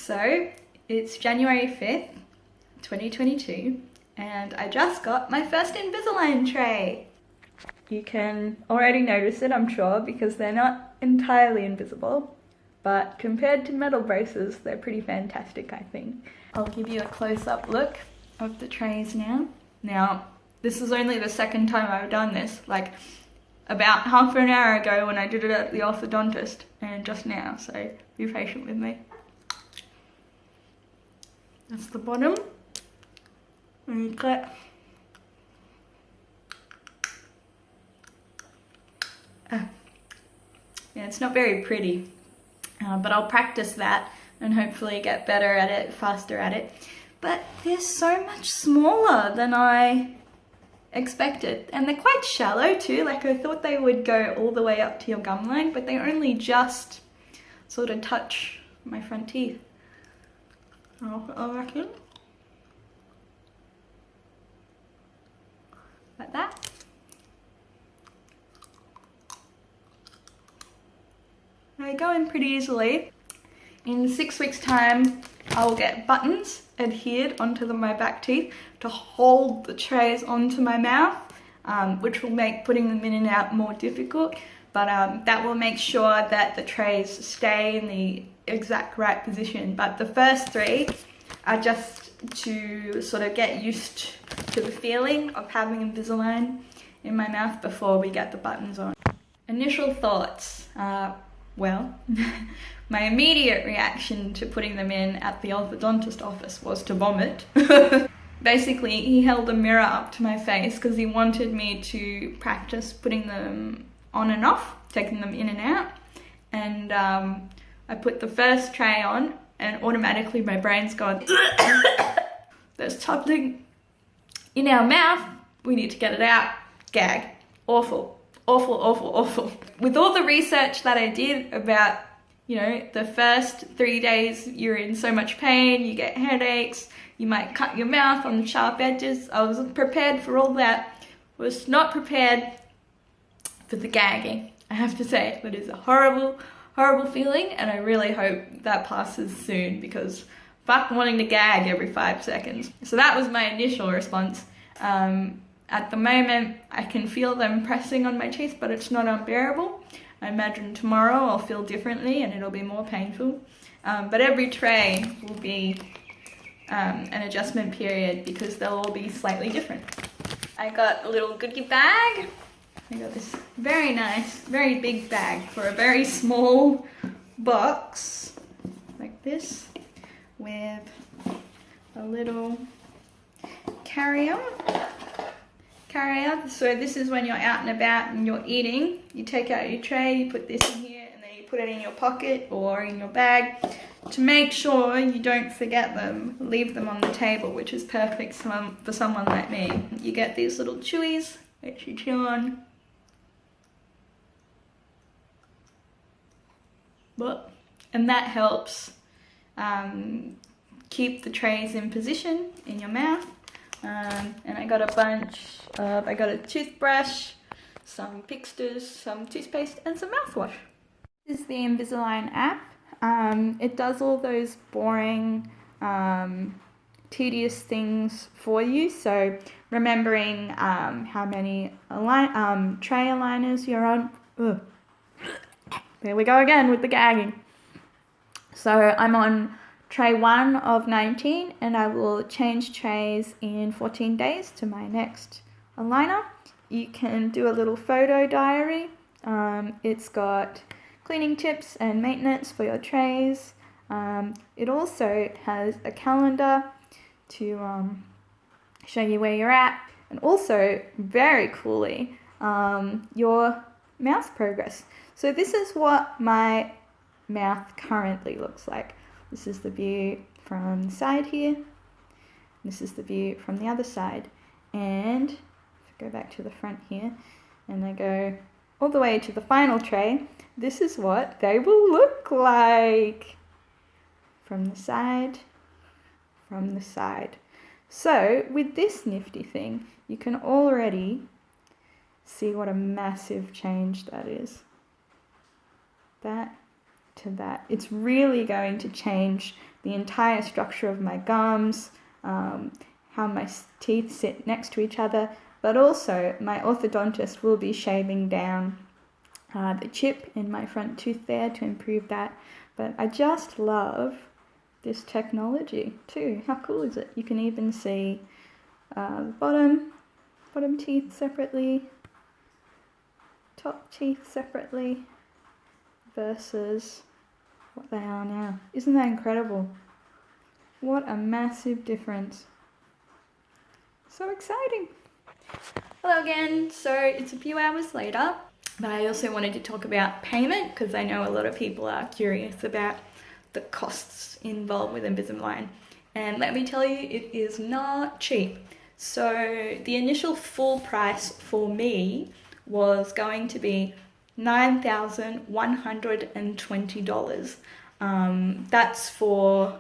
So it's January 5th, 2022, and I just got my first Invisalign tray. You can already notice it, I'm sure, because they're not entirely invisible, but compared to metal braces, they're pretty fantastic, I think. I'll give you a close-up look of the trays now. Now, this is only the second time I've done this, like about half an hour ago when I did it at the orthodontist, and just now, so be patient with me. That's the bottom. And you clip. Yeah, it's not very pretty, but I'll practice that and hopefully get better at it, faster at it. But they're so much smaller than I expected, and they're quite shallow too. Like, I thought they would go all the way up to your gum line, but they only just sort of touch my front teeth. I reckon. Like that. They go in pretty easily. In 6 weeks' time, I will get buttons adhered onto my back teeth to hold the trays onto my mouth, which will make putting them in and out more difficult, but that will make sure that the trays stay in the exact right position. But the first 3 are just to sort of get used to the feeling of having Invisalign in my mouth before we get the buttons on. Initial thoughts. Well, my immediate reaction to putting them in at the orthodontist office was to vomit. Basically, he held a mirror up to my face because he wanted me to practice putting them on and off, taking them in and out. And I put the first tray on, and automatically my brain's gone, there's something in our mouth, we need to get it out. Gag. Awful. Awful, awful, awful. With all the research that I did about, you know, the first 3 days you're in so much pain, you get headaches, you might cut your mouth on the sharp edges, I was prepared for all that. Was not prepared for the gagging. I have to say, that is a horrible, horrible feeling, and I really hope that passes soon, because fuck wanting to gag every 5 seconds. So that was my initial response. At the moment, I can feel them pressing on my teeth, but it's not unbearable. I imagine tomorrow I'll feel differently and it'll be more painful. But every tray will be an adjustment period because they'll all be slightly different. I got a little goodie bag. I got this very nice, very big bag for a very small box, like this, with a little carrier. So this is when you're out and about and you're eating, you take out your tray, you put this in here, and then you put it in your pocket or in your bag to make sure you don't forget them. Leave them on the table, which is perfect for someone like me. You get these little chewies which you chew on. And that helps keep the trays in position in your mouth. And I got a bunch of, I got a toothbrush, some Pixters, some toothpaste, and some mouthwash. This is the Invisalign app. It does all those boring, tedious things for you. So remembering how many tray aligners you're on. Ugh. There we go again with the gagging. So I'm on tray 1 of 19, and I will change trays in 14 days to my next aligner. You can do a little photo diary. It's got cleaning tips and maintenance for your trays. It also has a calendar to show you where you're at, and also, very coolly, your mouth progress. So this is what my mouth currently looks like. This is the view from the side here. This is the view from the other side. And if I go back to the front here, and I go all the way to the final tray, this is what they will look like from the side, from the side. So with this nifty thing, you can already see what a massive change that is. That to that. It's really going to change the entire structure of my gums, how my teeth sit next to each other, but also my orthodontist will be shaving down the chip in my front tooth there to improve that. But I just love this technology too. How cool is it? You can even see bottom teeth separately, top teeth separately, versus what they are now. Isn't that incredible? What a massive difference. So exciting. Hello again. So it's a few hours later, but I also wanted to talk about payment because I know a lot of people are curious about the costs involved with Invisalign. And let me tell you, it is not cheap. So the initial full price for me was going to be $9,120. That's for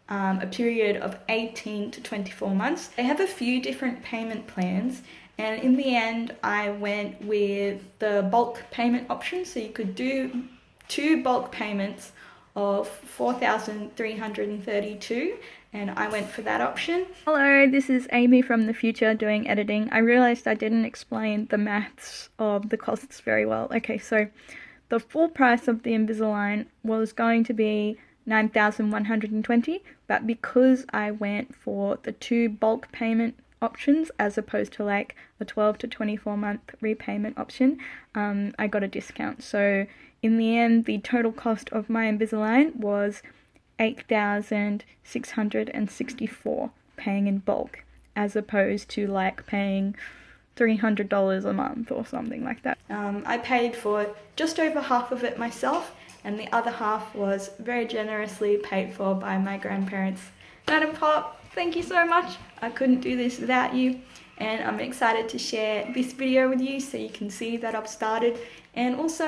a period of 18 to 24 months. They have a few different payment plans, and in the end I went with the bulk payment option. So you could do 2 bulk payments of $4,332, and I went for that option. Hello, this is Amy from the future doing editing. I realized I didn't explain the maths of the costs very well. Okay, so the full price of the Invisalign was going to be $9,120, but because I went for the 2 bulk payment options as opposed to like a 12 to 24 month repayment option, I got a discount. So in the end, the total cost of my Invisalign was $8,664 paying in bulk, as opposed to like paying $300 a month or something like that. I paid for just over half of it myself, and the other half was very generously paid for by my grandparents. Dad and Pop, thank you so much. I couldn't do this without you, and I'm excited to share this video with you so you can see that I've started, and also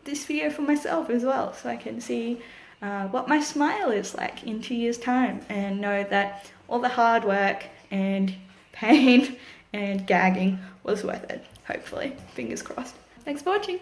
this video for myself as well, so I can see what my smile is like in 2 years' time, and know that all the hard work and pain and gagging was worth it, hopefully. Fingers crossed. Thanks for watching.